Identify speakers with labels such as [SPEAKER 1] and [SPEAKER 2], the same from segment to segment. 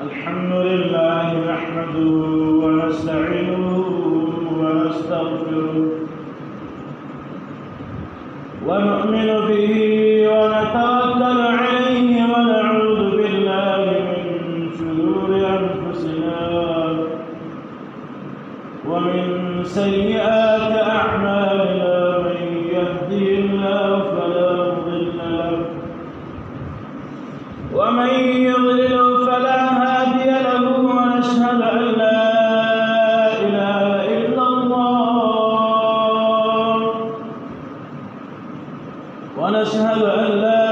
[SPEAKER 1] الحمد لله نحمده ونستعينه ونستغفره ونؤمن به ونتوكل عليه ونعوذ بالله من شرور أنفسنا ومن سيئات أعمالنا من يهده الله فلا مضل له ومن يضلل فلا هادي له ونشهد أن لا إله إلا الله ونشهد أن لا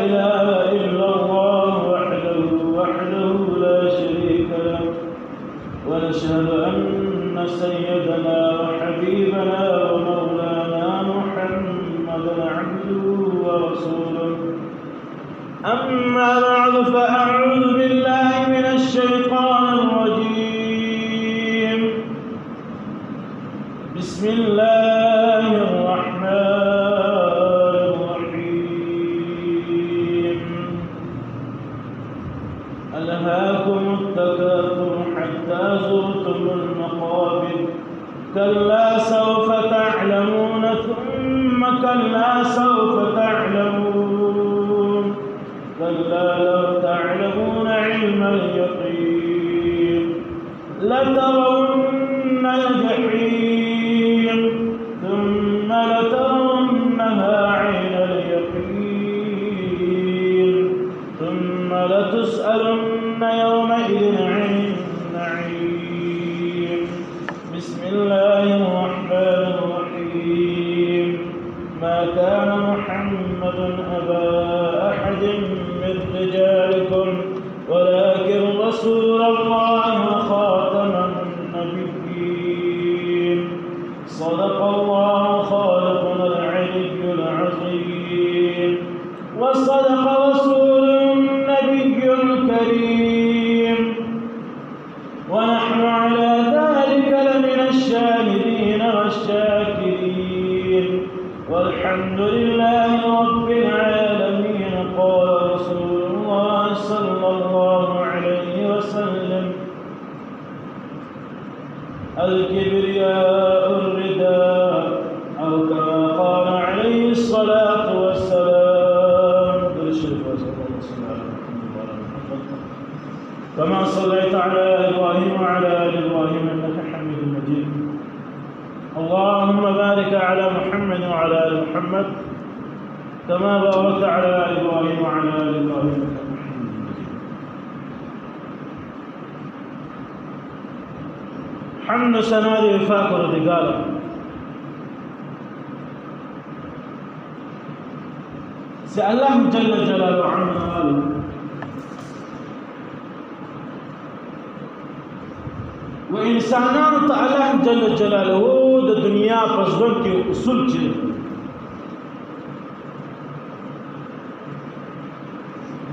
[SPEAKER 1] إله إلا الله وحده لا شريك له ونشهد أن سيدنا وحبيبنا ومولانا محمدا عبده ورسوله أما بعد فأعوذ بالله من الشيطان الرجيم بسم الله الرحمن الرحيم ألهاكم التكاثر حتى زرتم المقابر كلا سوف تعلمون ثم كلا سوف تعلمون كلا لو تعلمون علم اليقين لترون الجحيم ثم لترونها عين اليقين ثم لتسألن يومئذ عن النعيم بسم الله الرحمن الرحيم ما كان محمد أبا أحد من رجالكم ولكن رسول الله وخاتم النبيين صدق الله خالقنا العلي العظيم وصدق رسول النبي الكريم ونحن على ذلك لمن الشاهدين والشاكرين والحمد لله رب العالمين قال رسول الله صلى الله عليه وسلم الكبرياء الرداء أو كما قال عليه الصلاة والسلام كما صليت على إبراهيم وعلى آل إبراهيم إنك حميد مجيد اللهم بارك على محمد وعلى آل محمد كما باركت على إبراهيم وعلى آل إبراهيم إنك حميد مجيد حمد سنادي وفاقر الرجال الله جل جلاله عما قال وإنسانان الله جل جلاله د دنیا پسون کې اصول چې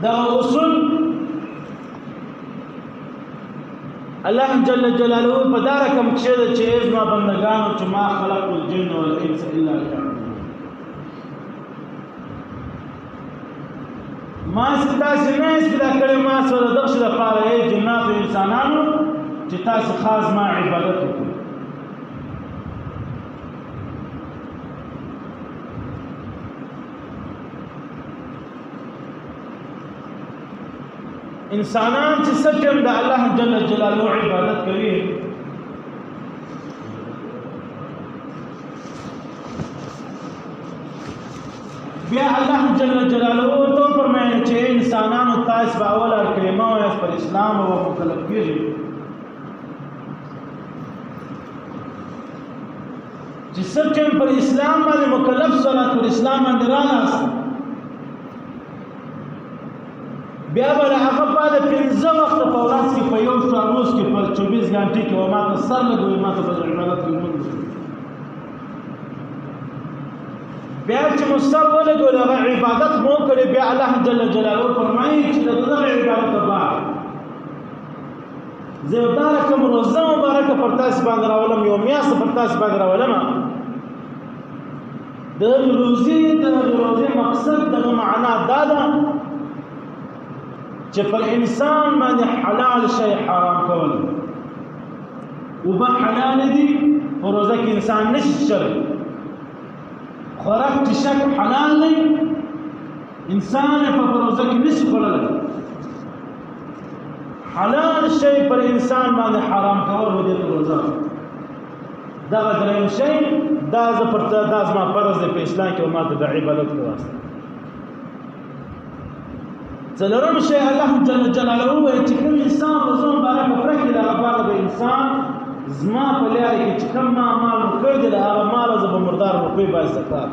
[SPEAKER 1] دا اصول الله جل جلاله په دار کوم چې ما بندگانو چې ما خلق الجن والانس الا ليعبدون ما ستا سینې ستا کړي ما سره دغه لپاره جنات انسانانو چې تاسو خاص ما عبادت وکړئ انسانان چې سجم د الله جل جلاله عبادت کوي بیا الله جل جلاله تو فرمایي چې انسانانو تاسو به اول کلمه او پر اسلام او مکلف کیږي چې سجم پر اسلام باندې مکلف صلات پر اسلام باندې راغلاست بیا به هغه بعد 15 وخت په ورځ کې په یو روز کې په 24 غنټې کې ما ته سر لګوي ما ته په عبادت کې مونږ بیا چې مستر ولګول هغه عبادت مو کړی بیا الله جل جلاله فرمایي چې دغه عبادت بعد زه دا کوم روزه مبارکه پر تاسو باندې راولم یو میاشت پر تاسو باندې راولم د روزي مقصد د معنا دا ده چې پر انسان باندې حلال شي حرام کول وبه حلال دي په روزه کې انسان نشي شرک خوراک چې شک حلال دی انسان په روزه کې نشي خوړلی حلال شي پر انسان باندې حرام کول ودې روزه دغه دریم شی دا زما فرض دی په اسلام کې او ما ته د عبادت په واسطه څلورم شی الله جل جلاله وایي چې کوم انسان روزه مبارکه پوره کړي دغه باندې به انسان زما په لارې کې چې کوم مال وکړي د هغه مال زه به مردار روپۍ باندې زکات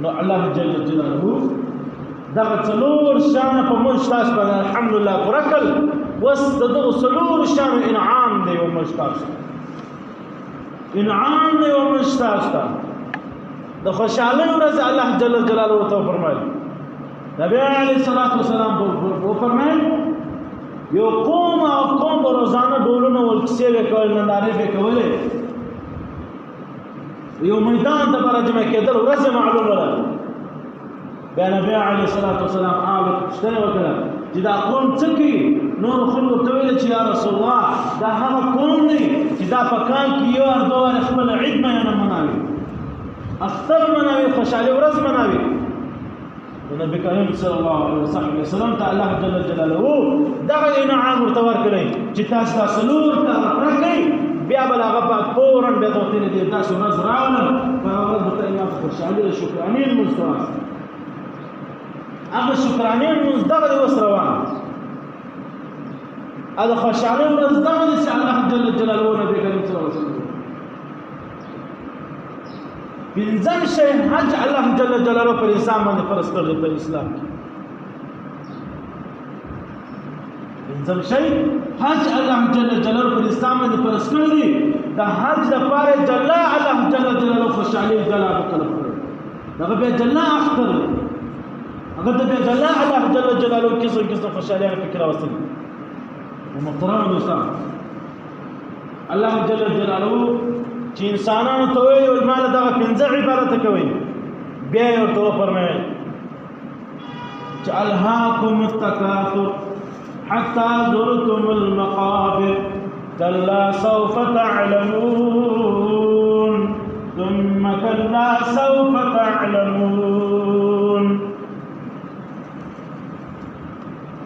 [SPEAKER 1] نو الله جل جلاله دغه څلور شان په موږ تاسو باندې الحمدلله پوره کړل وس دغه څلور شان انعام دی او موږ تاسو انعام دی او موږ تاسو د خوشاله ورځ الله جل جلاله ته فرمایي نبی علیه الصلاۃ والسلام په فرمایي یو قوم روزانه ډولونه ولکسې وکول نندارې وکولې یو میدان ته برجمه کېدل ورځ معلومه ده بیا نبی علیه الصلاۃ والسلام هغه پوښتنه وکړه چې دا قوم څه کوي نور خلکو ته ویل چې یا رسول الله دا هغه قوم دی چې دا په کال کې یو ار دوه خپل عید مناوي اختر مناوي خوشحالي ورځ مناوي نبی کریم صلی الله علیه وسلم ته الله جل جلاله دغه انعام ورته ورکړي چې تاسو څلور ته راکړئ بیا به هغه په فورا بیا ته وتلی دی تاسو ورځ راولم په ورځ به ته خوشحالي شکرانې لمونځ کوئ هغه شکرانې لمونځ دغه اوس روان هغه خوشحالي ورځ دغه دی چې الله جل جلاله نبی کریم صلی الله علیه وسلم پنځم شی حج الله جل جلاله پر انسان باندې فرض کړی په اسلام کې پنځم شی حج الله جل جلاله پر انسان باندې فرض کړی د حج لپاره جلا الله جل جلاله خوشالي جلاله طلب کړی دغه به جلا اختر هغه د جلا الله جل جلاله کیسه خوشالي فکر واستل ومحترم دوستان الله جل جلاله چې انسانانو ته وایي او مال دغه پنځه عبادت کوي بیا یې ورته وفرمایل چې الهاکم التکاثر حتى زرتم المقابر كلا سوف تعلمون ثم كلا سوف تعلمون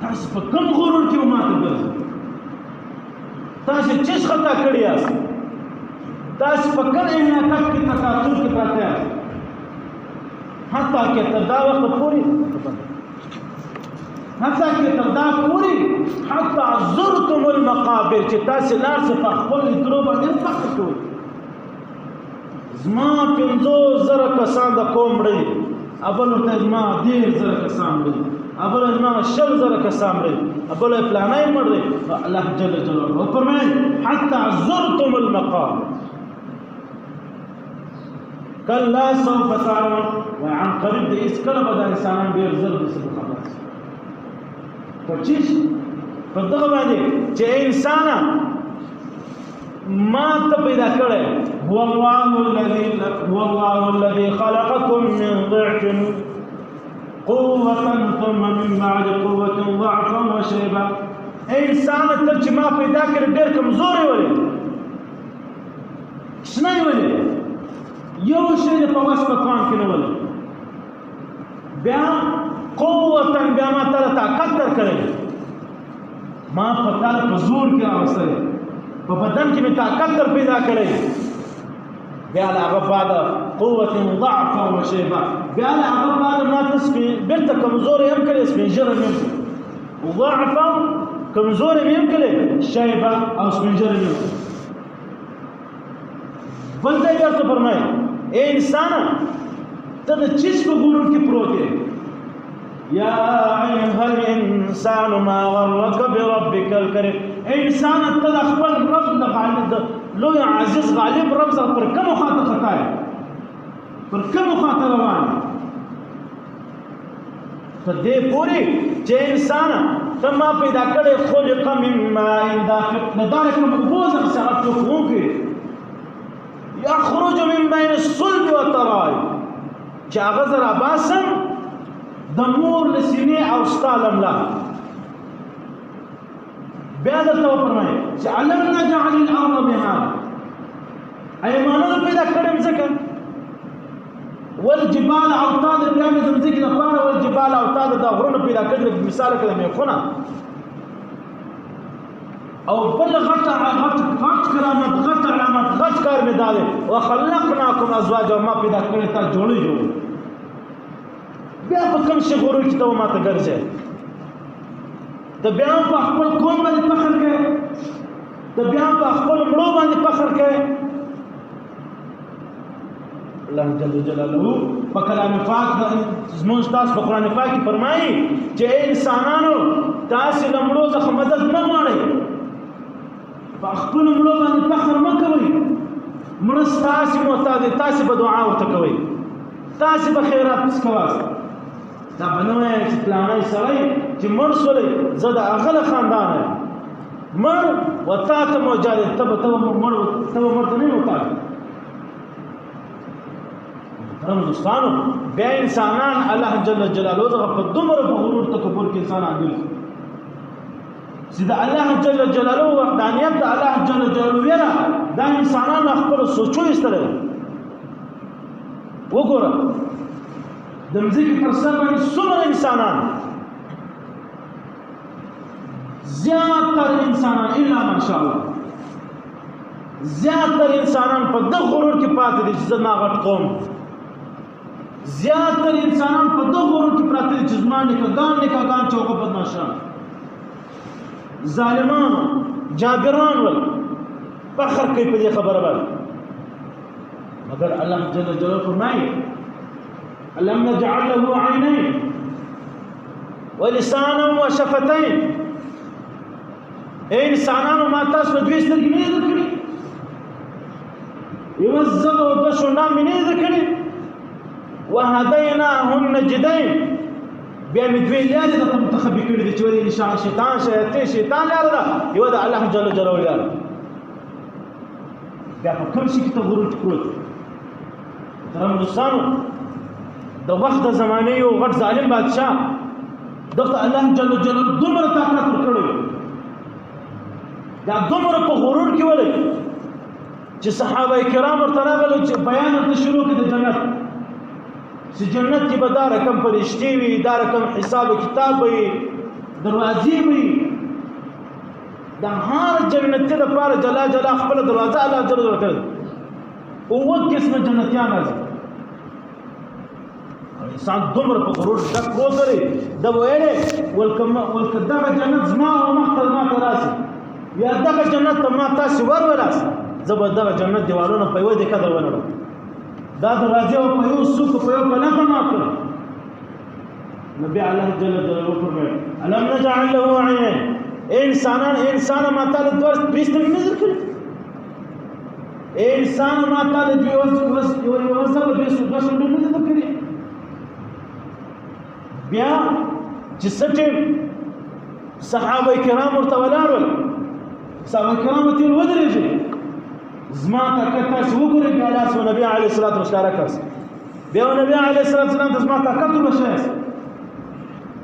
[SPEAKER 1] تاسو په کوم غرور کې ماته ګرځئ تاسو چې خطا کړی یاست تاسو په کوم انعکاس کې تکاثر کې پراته یاست حتی کې تر دا وخت پورې حتی کې تر دا پورې حتی زرتم المقابر چې تاسو لار څخه په خپل درو باندې فخر کوئ زما 50,000 کسان د قوم مړي ابل ته زما 10,000 کسان مړي ابل زما 10,000 کسان مړي ابل پلانای مړي الله جل جلاله فرمایي حتی زرتم المقابر كلا سوف تعلمون وعن قريب دي اسكلا بدا انسانان ډیر زر د څه خبره پچیش په دغه باندې چې انسان ما ته پیدا کړی هو الله الذي خلقكم من ضعف قوة ثم من بعد قوة ضعفا وشيبا انسان ته چې ما پیدا کړی ډیر کمزوري ولې شنه ولې یو شی په واس په کان کې نه ولې بیا قوتا بیا ما ته طاقت درکړې ما په تل په زور کې راوستلې په بدن کې مې طاقت در پیدا کړې بیا هغه بعد قوت ضعف او شیبه بیا هغه بعد ما تسبي بنت کمزور هم کړې سپینجر هم ضعف کمزور هم کړې شیبه او سپینجر هم بل ځای ورته فرمایي اے انسان ته د چیز په ګورو کې پروت یې یا ایها الانسان ما غرك بربك الكريم انسان ته د خپل رب د غالب لوی عزیز غالب رب سره پر کوم خاطر خطا پر کوم خاطر روان ته دې پوری چې انسان ته ما پیدا کړې خلق من ماء دافق ندارکم بوزه سره کوونکی يخرج من بين الصلب چې هغه زه راباسم د مور له سینې او ستا له ملا. بیا درته وفرمایي چې الم نجعل الارض مهادا، ایمانونو پیدا کړې مځکه، والجبال اوتادا، بیا مې د مځکې لپاره والجبال اوتادا، دا غرونه پیدا کړي مثال کړه میخونه. او بل غټ کرامت، غټ علامت، غټ کار مې دا دی وخلقناکم ازواجا، ما پیدا کړی تا جوړې جوړې. بیا په کوم شي غرور کې ته ماته ګرځې، ته بیا په خپل قوم باندې فخر کوې، ته بیا په خپل مړو باندې فخر کوې. الله جل جلاله په کلام پاک زموږ تاسو په قرآن پاک کې فرمایي چې انسانانو تاسې له مړو څخه مدد مه غواړئ، په خپلو مړو باندې فخر مه کوئ. مړه ستاسې محتاج دی، تاسې به دعا ورته کوئ، تاسې به خیرات پس کوئ. دا به نه وایئ چې فلانی سړی چې مړ شولی زه د هغه له خاندان یم، مړ و تا ته موجه دی، ته به مړ ته نه یې محتاج. محترم دوستانو، بیا انسانان الله جل جلاله دغه په دومره په غرور تکبر کې انسانان ګرځي چې د الله جل جلاله وحدانیت د الله جل جلاله ویره دا انسانان خپل سوچو ایستلی. وګوره د مځکې پر سر باندې څومره انسانان، زیاتر انسانان الا ماشاء الله، زیاتر انسانان په دغه غرور کې پاتې دي چې زه ما غټ قوم، زیاتر انسانان په دغه غرور کې پراته دي چې زما نیکهګان چوکه بدماشان، ظالمان، جابران ول فخر کوي په دې خبره باندې. مگر الله جل جلاله فرمایي الم نجعل له عینین ولسانا وشفتین. اے انسانانو ما تاسو دوی سترګې نه دي درکړي، یوه ژبه او دوه شونډان مې نه دي درکړي. وهدیناه النجدین، بیا مې دوی لارې درته منتخبې کړي دي چې ولې شیطان لاره ده، یوه د الله جل جلاله لاره. بیا په کوم شي کې ته غرور پروت. محترم دوستانو، د وخت د زمانې یو غټ ظالم بادشاه دغه الله جل جلاله دومره طاقت ورکړی، دا دومره په غرور کې ولی چې صحابه کرام ورته راغلل چې بیان ورته شروع کړي د جنت، چې جنت کې به دا رقم فرشتې وي، دا رقم حساب کتاب وي، دروازې وي. د هر جنتي لپاره جلا جلا خپل دروازه الله جل جلاله کړې، اووه قسمه جنتیان راځي. انسان دومره په غرور ډک پروت دی، ده ویلې ولکه دغه جنت زما او مخته ماته راسي، یا دغه جنت ته ما تاسې ورولاسي، زه به دغه جنت دیوالونه په یوه دقیقه در ونړم، دا دروازې به په یو سوک په یو پلټه مات کړم. نو بیا الله جل جلاله فرمایي الم نجعل له عینین، انسان ما تعالی دوه سترګې نه درکړي، انسان ما تعالی یوه ژبه دوه شونډې نه درکړي. بیا چې څه ټیم صحابه کرام ورته ولاړ ول، صحابه کرام ورته ویل ودرېږئ، زما طاقت تاسې وګورئ. بیا لاس و نبي علیه الصلاة والسلام کړ، بیا نبي علیه الصلاة والسلام ته زما طاقت وبښایاست،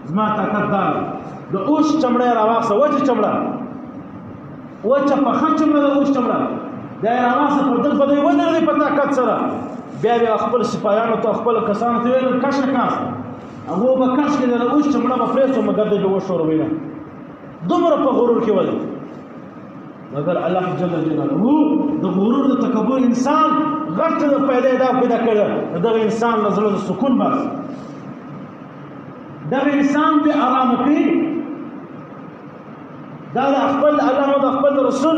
[SPEAKER 1] زما طاقت دا د اوښ چمړه یې راواخیسته، وچه چمړه، وچه پخه چمړه د اوښ چمړه، بیا یې راواخیسته، پر دغ به دوی ودرېږئ په طاقت سره. بیا بیا خپل سپایانو ته خپلو کسانو ته ویل کشه کاست، هغو به کش کړي، د اوښ چمړه به پرېږدو مګر دوی به وښوروئ نه، دومره په غرور کې ولې. مگر الله جل جلاله د غرور د تکبر انسان غټ پیدا کړی، دغه انسان له زړه د سکون باسي، دغه انسان بې ارامه کوي. دا د خپل الله او د خپل رسول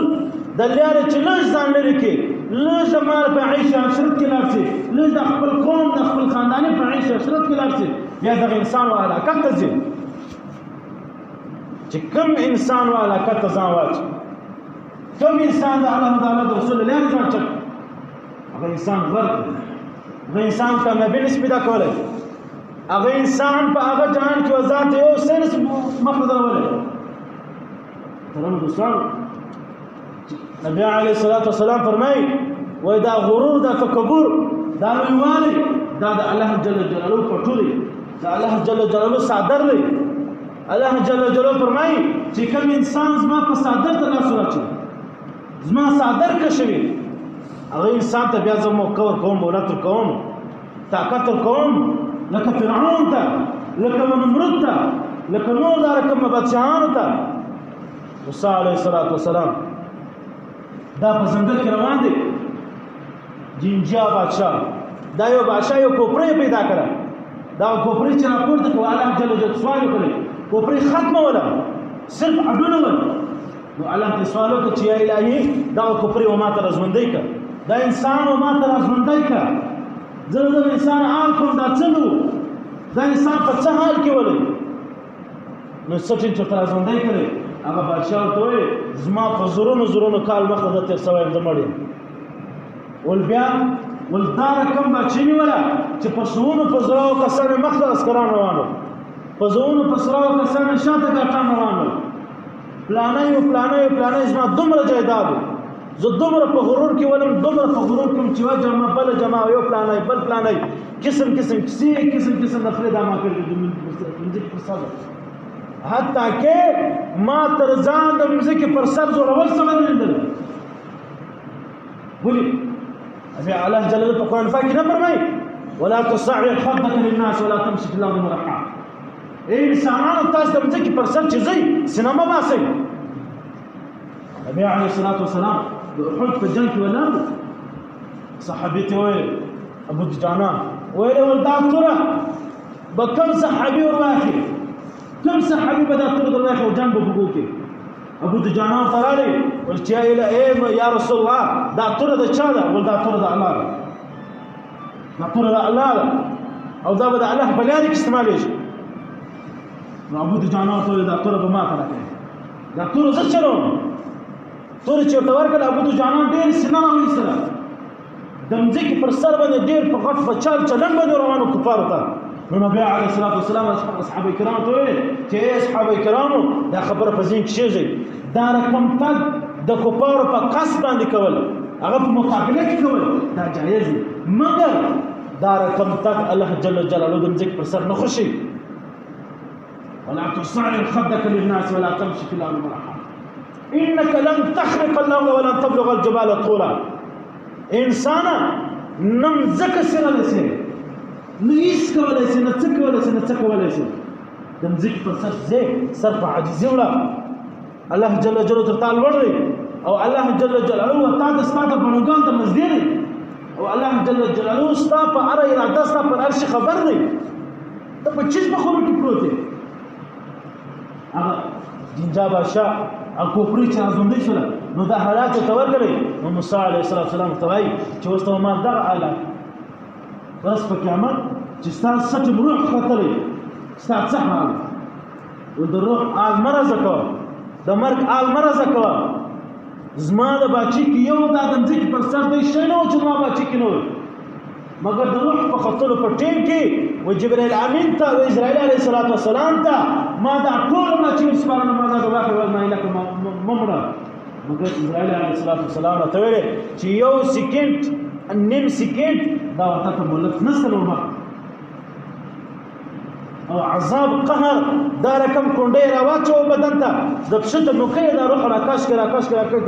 [SPEAKER 1] د لارې چې لږ ځان لرې کړي، لږ د مال په عیش عشرت کې لاړ شي، لږ د خپل قوم د خپل خانداني په عیش عشرت کې لاړ شي، بیا دغه انسان و هلاکت ته ځي. چې کوم انسان و هلاکت ته ځان واچي، کوم انسان د الله تعالی د رسول لارې ځان چک، هغه انسان غرق دی، هغه انسان کامیابي نشي پیدا کولی، هغه انسان په هغه جهان کې وضاحت یو څه نشي مخ ته درولی. محترم دوستانو، نبی علیه الصلاة والسلام فرمایي وایي دا غرور، دا تکبر، دا لویوالی، دا د الله جل جلاله پټو دی دا الله جل جلاله صادر دی الله جل جلاله فرمایي چې کوم انسان زما په صادر ته لاس واچوي زما صادر کشوي هغه انسان ته بیا زه موقع ورکوم مهلت ورکوم طاقت ورکوم لکه فرعون ته لکه نمرود ته لکه نور دا رقم بادشاهانو ته موسی علیه السلام دا په ځنګل کې روان دی جنجیا بادشاہ دا یو بادشاہ یو کوپری پیدا کړه دا کوپری چې راپورته کوه الله جل جلاله سوال وکړي کوپری ختمه ولا صرف اډونه ول نو الله ته سوال وکړي چې یا الهي دا کوپری و ما ته رزمندۍ کا دا انسان و ما ته رزمندۍ کا زه انسان عام کوم دا څنګه دا انسان په څه حال کې ولې نو سچن چې رزمندۍ کړي هغه بادشاہ ته وایي زما په زورونو کال مخه د تیر سوی د مړی ول بیا ول دا رقم بچینی ولا چې په سونو په زراو کسانه مخه اسکران روانو په زونو په سراو کسانه شاته کاټان روانو پلانای زما دومره جایداد زه دومره په غرور کې ولم دومره په غرور کې چې جمع بل جمع یو پلانای بل پلانای قسم نخره دا ما کړی د منځ په صبر حتی که ما تر ځان د مځکې پر سر زورول څه ولیدل ولي ابي الله جل جلاله په قرآن پاک کې نه فرمایي ولا تصعر خدك للناس ولا تمشي في الارض مرحا اے انسانانو تاسو د مځکې پر سر چې ځئ سینما باسئ نبی علیه الصلاة والسلام د احد په جنګ کې ولاړ صحابي ته وویل ابو دجانه ویل ول دا توره به کوم صحابي ورواخي کوم صحابي به دا توره درواخي او جنګ به وکړي ابو دجانه ورته راغی ول چې یا رسول الله دا توره د چا ده ول دا توره د الله ده دا توره د الله ده او دا به د الله په لاره کې استعمالېږي نو ابو دجانه ورته ویل دا توره به ما ته راکړي دا توره زه چلوم توره چې ورته ورکړه ابو دجانه ډېر سینه راویستله د مځکې پر سر باندې ډېر په غټ په چال چلن باندې روانو کفارو ته نو نبی علیه الصلاة والسلام اصحابه کرامو ته ویل چې ای اصحابه کرامو دا خبره په ذهن کې کښېږدئ دا رقم تګ د کفارو په قصد باندې کول هغه په مقابله کې کول دا جایز دی مګر دا رقم تګ الله جل جلاله د مځکې پر سر نه خوښي ولا تصعر خدك للناس ولا تمشي في الارض مرحا انك لن تخرق الارض ولن تبلغ الجبال طولا انسان نم زکه سره لسه نو هیڅ کولای شي نه څه کولای شي د مځکې پر سر په عاجزي وړه الله جل جلاله تعالی ور دی او الله جل جلاله تعالی ستاسو په نوګان ته مزدي او الله جل جلاله ستاسو په اړه اراده ستاسو په هر شي خبر دی ته په چیز په خبر کې پروت دی هغه جنجا بادشاہ او کوپری چې ازوندې شول نو دا حالات ته ورغلې نو موسی علیه السلام ته وایي چې وسته ما دغه حالت بس په قیامت چې ستاسو سټ روح خطرې ستاسو څه حال و د روح آل مرزه کوه د مرګ آل مرزه کوه زما د باچي کې یو د ادم ځکه پر سر دی شي نو چې ما باچي کې نو مګر د روح په خطر په ټیم کې و جبرائیل امین ته و اسرائیل علیه السلام ته ما دا ټول ما چې سپارنه ما دا واقع ول ما لکه ممړه مګر اسرائیل علیه السلام ته ویل چې یو سکند نیم سکند دا ورته ته مولت نسل ورما او عذاب قهر دا رقم کونډې راواچو بدن ته د پښته نوکې دا روح راکاش کې د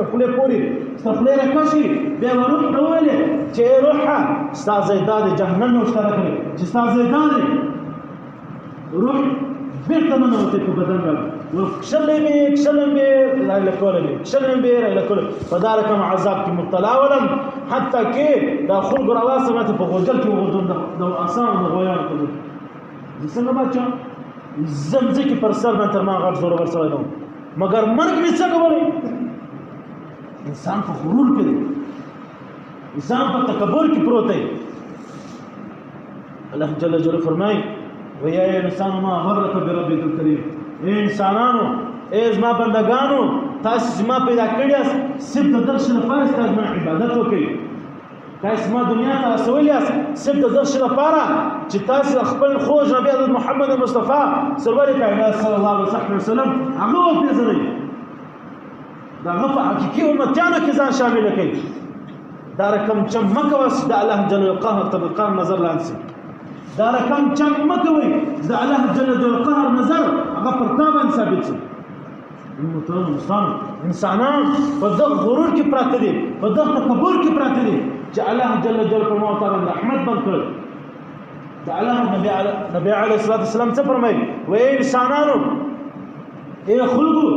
[SPEAKER 1] خپلې پوري خپلې راکاشي بیا روح ډولې چې روحه استاد زیداد جهنم نو اشتراک کړي چې استاد زیداد روح بیرته منوته په بدن باندې وکشلم به لکول په دا رقم عذاب کې مبتلا ولم حتی کې دا خلق رواسه ماته په غوجل کې وګورم د آسان د غویان کوي څنګه بچا زمځکه پر سر باندې تر ما غټ زور ورسوي نو مگر مرګ می څه کوي انسان په غرور کې دی انسان په تکبر کې پروت دی الله جل جلاله فرمای ويا انسان ما غرك بربك الكريم اے انسانانو اے زما بندگانو تاسو زما پیدا کړیاس صرف د درشن لپاره ستاسو عبادت وکړئ تاسو ما دنیا ته رسولیاس صرف د درشن لپاره چې تاسو خپل خوږ نبی حضرت محمد مصطفی سرور کائنات صلی الله علیه وسلم هغه پیژنئ دا هغه په حقیقي امتیانو کې ځان شامل کړئ دا رقم چې مکه واس د الله جل قهر طبقان نظر لاندې دا رقم چک مه کوئ چې د الله جل جلاله قهر نظر هغه پر تا باندې ثابت شي. انسانان په دغه غرور کې پراته دي، په دغه تکبر کې پراته دي چې الله جل جلاله په موږ باندې رحمت بند کړ. د الله نبی علیه الصلاة والسلام څه فرمایي؟ وایي انسانانو ای خلکو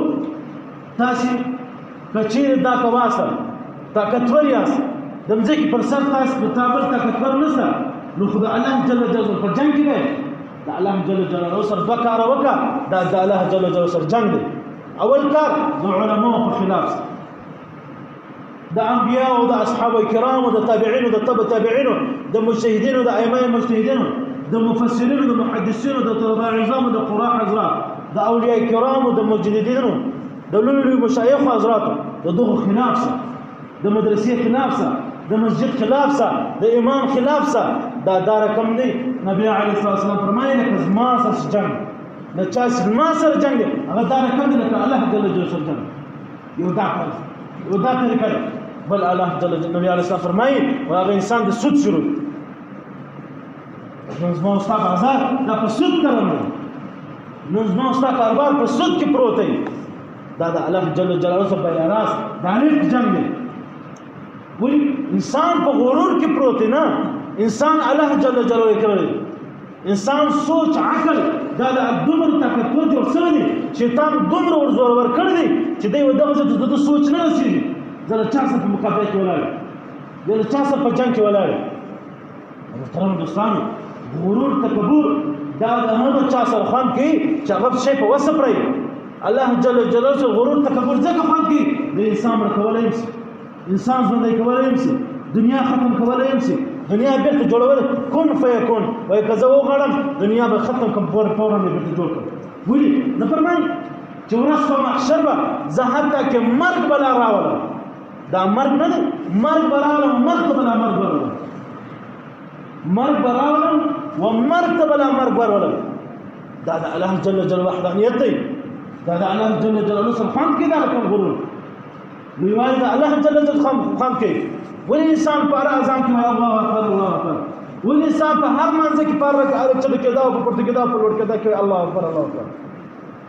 [SPEAKER 1] تاسې که چیرې دا کواسه طاقتور یاست د مځکې پر سر تاسې د تا بل طاقتور نشته نو خو د الله جل جلاله په جنګ کې دی. د الله جل جلاله سره دوه کاره وکړه، دا د الله جل جلاله سره جنګ دی. اول کار د علماو په خلاف، د انبیاء او د اصحاب کرام او د تابعین او د تبع تابعین، د مجتهدین او د ائمه مجتهدین، د مفسرین او د محدثین او د تبع عظام او د قراء حضرات، د اولیاء کرام او د مجددین، د لوی مشایخ حضرات، د دغه خلاف سره، د مدرسې خلاف سره، د مسجد خلاف سره، د امام خلاف سره، دا رقم دی. نبی علیه الصلاة والسلام فرمایي لکه زما سره جنګ، د چا زما سره جنګ دی هغه دا رقم دی لکه الله جل جلاله سره جنګ. یو دا طریقه ده. بل الله جل جلاله نبی علیه السلام فرمایي هغه انسان د سود شروع نو زما ستا بازار دا په سود کارونه دی، نو زما ستا کاروبار په سود کې پروت دی. دا د الله جل جلاله سره بیا راس دا نیک جنګ دی. ولی انسان په غرور کې پروت دی نه، انسان الله جل جلاله کړی. انسان سوچ عقل دا د دومره طاقتور دی ورسره دی، شیطان دومره ور زورور کړی دی چې دی دغه ځای ته د سوچ نه رسېږي. زه له چا سره په مقابله کې ولاړ یم، زه له چا سره په جنګ کې ولاړ یم. محترم دوستانو، غرور تکبر دا د هغه چا سره خوند کوي چې هغه شی په وسه پرېږدي. الله جل جلاله سره غرور تکبر ځکه خوند کوي د انسان مړ کولی هم شي، انسان ژوندی کولی هم شي، دنیا ختم کولی هم شي، دنیا بیرته جوړول کن فیکون. وایي که زه وغواړم دنیا به ختم کړم، فورا مې بیرته جوړ کړم. ولې نه فرمایي چې ورځ په محشر به زه حتی که مرګ به لا راولم، دا مرګ نه دی، مرګ به راولم، مرګ ته به لا مرګ ورولم، مرګ به راولم و مرګ ته به لا مرګ ورولم. دا د الله جل جلاله وحدانیت دی، دا د الله جل جلاله سره خوند کوي. دا رقم غرور نو یوازې د الله جل جلاله خوند کوي. ولې انسان په هر اذان کې وایي الله اکبر الله اکبر، ولې انسان په هر منځ کې په هر رکعت چټ کېدا او په پورته کېدا په لوړ کېدا کې الله اکبر الله اکبر.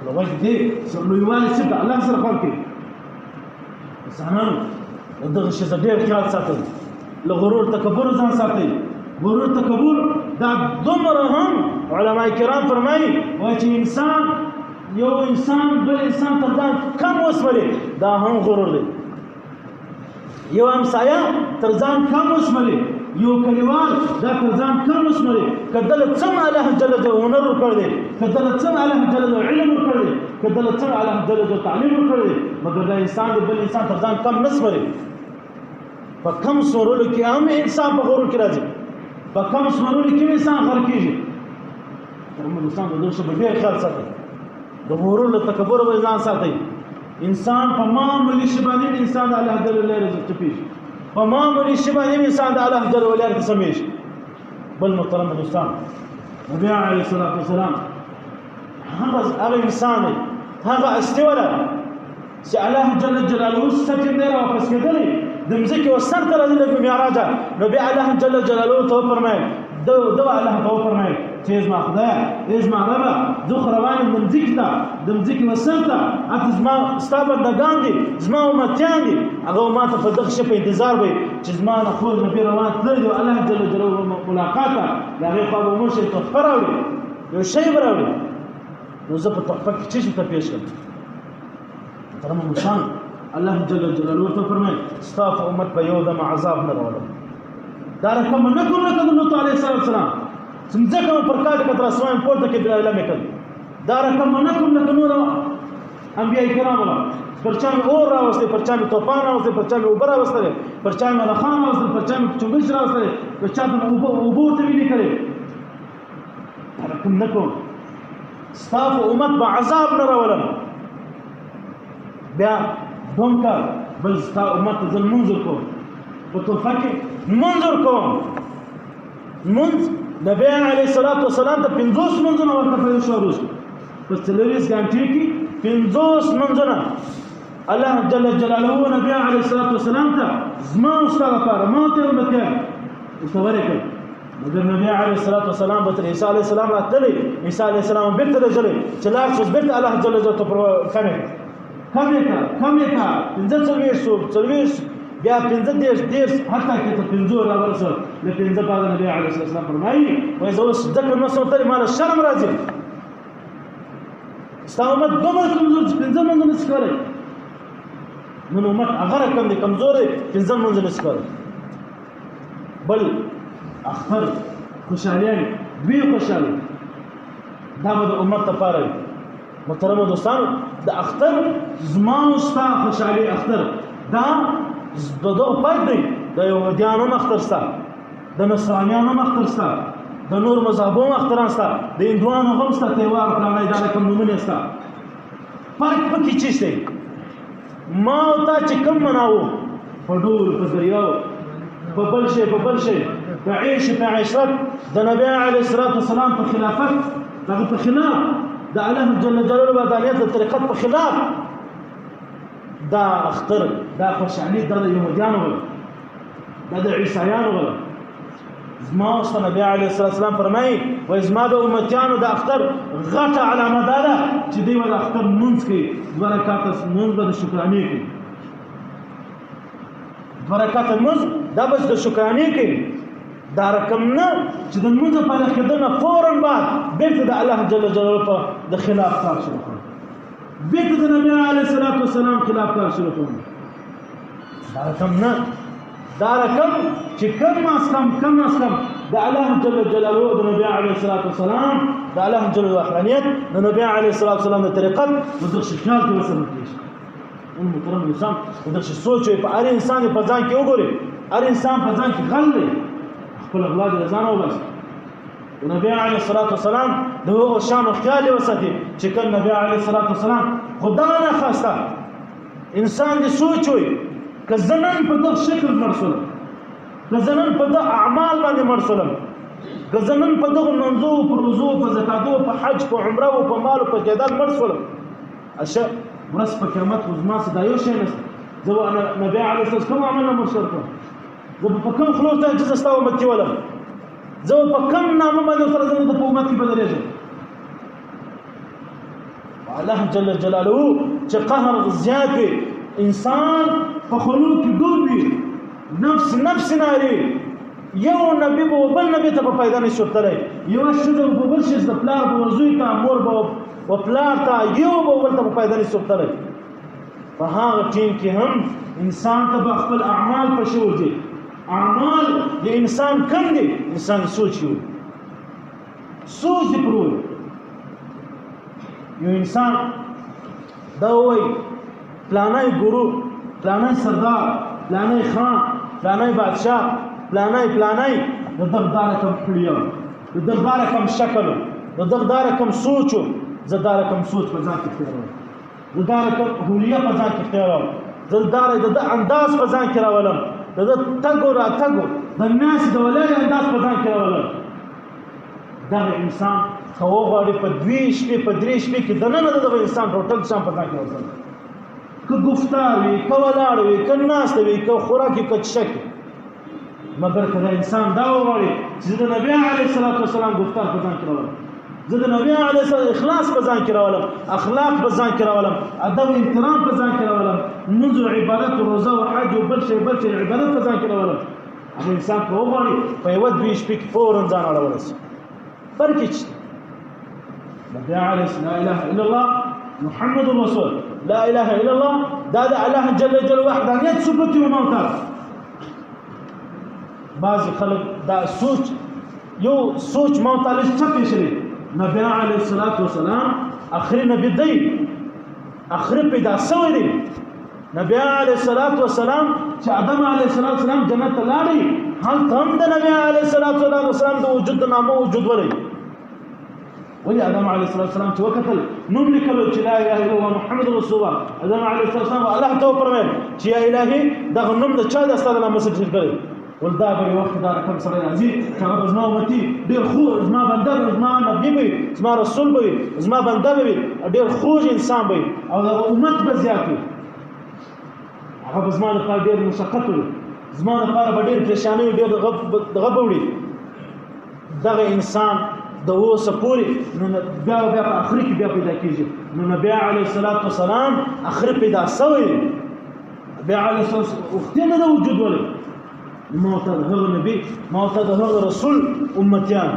[SPEAKER 1] نو وجه دې نو یوازې چې د الله سره خوند کوي. انسانانو دغه شی ته ډېر خیال ساتئ، له غرور تکبر ځان ساتئ. غرور تکبر دا دومره هم علما کرام فرمایي وایي چې انسان یو انسان بل انسان تر ځان کم وسملي، دا هم غرور دی. یو همسایه تر ځان کم وسملي، یو کلیوال دا تر ځان کم وسملي. که دله څنګه الله جل جلاله هنر ورکړی دی، که دله څنګه الله جل جلاله علم ورکړی دی، که دله څنګه الله جل جلاله تعلیم ورکړی دی، مګر دا انسان د بل انسان تر ځان کم نه سملي. په کم سمرلو کې هم انسان په غرور کې راځي، په کم سمرلو کې انسان غر کېږي. انسان د دغه شی په ډېر خیال ساتي، د غرور له تکبر به ځان ساتي. انسان په معمولي شي باندې انسان د الله جل جلاله رزق چپېږي، په معمولي شي باندې انسان د الله جل جلاله سمېږي. بل محترم دوستان، نبی علیه الصلاة والسلام هغه انسان دی، هغه استوله چې الله جل جلاله سکن دی راواپس کېدلی د مځکې و سر ته راځي د معراجه. نو بیا الله جل جلاله ته وفرمایل دو الله ته وفرمایل چې زما خدایه ای زما ربه زه خو روان یم د مځکې ته، د مځکې و سر ته، هلته زما ستا بندګان دي، زما امتیان دي. هغه ما ته په دغه شي په انتظار وي چې زما نه خور نبي روان تللی دی الله جل جلاله ملاقات ته، د هغې خوا به موږ شي تحفه راوړي، یو شی به راوړي. نو زه په تحفه کې څه شي ته پېښ کړم؟ محترم دوستان، الله جل جلاله ورته فرمایي ستا په امت به یو دم عذاب نه راولم. دا رقم نه کوم لکه د لوط علیه السلام ځمکه مې پر کاږه کړه، اسمان پورته کړ، اعلان مې کړ. دا رقم نه کوم لکه نور انبیاء کرام الله پر چا مې اور راوستلی، پر چا مې طوفان راوستلی، پر چا مې اوبه راوستلې، پر چا مې ملخان راوستل، پر چا مې چنګښ راوستلی، پر چا ته مې اوبه ورته ویلې کړې. دا رقم نه کوم، ستا په امت به عذاب نه راولم. بیا دوم کار بل ستا امت ته زه لمونځ ورکوم، په تحفه کې لمونځ ورکوم. لمونځ نبی علیه الصلاة والسلام ته 50 لمونځونه ورته په یو شپه وروځي، په 24 غنټې کې 50 لمونځونه الله جل جلاله نبی علیه الصلاة والسلام ته زما او ستا لپاره ما ته امتیان ورته ورکړل. مگر نبی علیه الصلاۃ والسلام به تر عیسی علیه السلام راتلی عیسی علیه السلام بیرته راغلی چې لاړ شو بیرته الله جل جلاله کمې کا 45 بیا 15 حتی کې ته 15 را ورسول له 15 بعد نبی علیه السلام فرمایي وای زه اوس ذکر نو ستړي مال شرم راځي ستا امت دومره کمزور چې 15 منځ نه ښکاري نو امت هغه رقم دي کمزور 15 منځ نه ښکاري بل اختر خوشحالیان دوی خوشحالي دا به د امت لپاره وي محترمو دوستانو د اختر زما او ستا خوشحالي اختر دا د دغه پای دی د یهودیانو هم اختر شته د نصرانیانو هم اختر شته د نور مذهبو هم اختران شته د هندوانو هم شته تهوار فلانی دا کوم نومونه شته فرق پکې څه شته ما او تا چې کوم مناوو په ډول په دریاو په بل شي په عيش په عشرت د نبی علیه الصلاۃ والسلام په خلافت دغه په خلاف د الله جل جلاله ودانیت د طریقت په خلاف دا اختر دا خوشحالي د یهودیانو ولا د عیسایانو ولا زما او نبی علیه الصلاۃ والسلام فرمایي و زما د امتیانو د اختر غټه علامه ده چې دوی ول اختر مونږ کې برکات مونږ به شکرانه کوي برکات مونږ دا بس د شکرانه کوي دا رقم نه چې د مونږ په لکه فورا بعد بیرته د الله جل جلاله په د خلاف کار شروع کړ بیرته د نبی علیه الصلاۃ والسلام خلاف کار شروع کړ دا رقم نه دا رقم چې کم از کم د الله جل جلاله د نبی علیه الصلاۃ والسلام د الله جل وحدانیت د نبی علیه الصلاۃ والسلام د طریقت د دغه خیال کې وسره کیږي ان محترم انسان د سوچ په اړ انسان په ځان کې وګوري هر انسان په ځان کې غل دی خپل اولاد ځان وبس نبی علیه الصلاۃ والسلام دغه شان خیال وساتي چې کله نبی علیه الصلاۃ والسلام خدا نه خواسته انسان دې سوچ وي که زنن په دغه شکل مرسول که زنن په دغه اعمال باندې مرسول که زنن په دغه منځو په روزو په زکاتو په حج په عمره او په مال او په جدال مرسول اشه ورس په قیامت وزما صدا یو شي نه زه انا نبی علیه الصلاۃ کوم عمل مرسول کوم زه په کوم خلاص ته جزا ستاو متي ولا زه په کوم نامه باندې سره زه په امت کې بدلېږم الله جل جلاله چې قهر زیات وي انسان په خلوق کې ډوب وي نفس ناري یو نبی به بل نبی ته په پیدا نه شوتلی یو شته په بل شي د پلار په ورزوی ته مور به و پلار ته یو به بل ته په پیدا نه شوتلی په هغه ټیم کې هم انسان ته خپل اعمال په شور دي اعمال د انسان کم دي انسان سوچ دی پرول یو انسان دا وای پلانای ګورو پلانای سردار پلانای خان پلانای بادشاہ پلانای د دغدار کم خړیا د دغدار کم شکل د دغدار کم سوچو زدار کم سوچ په ځان کې خیرو زدار کم هولیه په ځان کې خیرو زدار د انداز په ځان کې راولم د تګو را تګو د ناس د ولای انداز په ځان کې راولم دا انسان خو غواړي په 2 شپې په 3 شپې کې دنه دغه انسان ټوټل شام په ځان کې راولم که گفتار وي که ولاړ وي که ناست وي که خوراک که چک مگر که انسان دا وغواړي چې د نبی علیه الصلاۃ والسلام گفتار په ځان کې راولم زه د نبی علیه السلام اخلاص په ځان کې راولم اخلاق په ځان کې راولم ادب احترام په ځان کې راولم منځ عبادت روزه او حج او بل شي عبادت په ځان کې راولم هغه انسان په وغواړي په یو 2 شپې کې فورا ځان اړول شي فرق هیڅ نبی علیه السلام لا اله الا الله محمد رسول لا اله الا الله دا الله جل جلاله وحدانیت ثبوت او موثق بعض خلک دا یو سوچ موتالس څه پیښري نبی علیه الصلاۃ والسلام اخر نبی دی اخر پیدا شوی دی نبی علیه الصلاۃ والسلام چې آدم علیه السلام جنت ته لاړی هل تم د نبی علیه الصلاۃ والسلام د وجود نامه وجود ولري ولي آدم علیه السلام چې وکتل نوم لیکلو چې لا اله الا الله محمد رسول الله آدم علیه السلام الله ته فرمایي چې یا الهي دغه نوم د چا د ستاسو نامه څخه کړی ولدا به وخت دا رقم سره راځي چې هغه زما امتي ډېر خو زما بنده به زما نبی به زما رسول به زما بنده به ډېر خوږ انسان به او د امت به زیات وي هغه زما لپاره ډېر مشقت وي زما لپاره به ډېر پریشاني ډېر غب وړي دغه انسان د اوسه پورې نو بیا په آخري کې بیا پیدا کېږي نو نبی علیه الصلاۃ والسلام آخر پیدا شوی بیا علیه الصلاۃ وخت نه د وجود ولې موته د هغه نبی موته د هغه رسول امتیان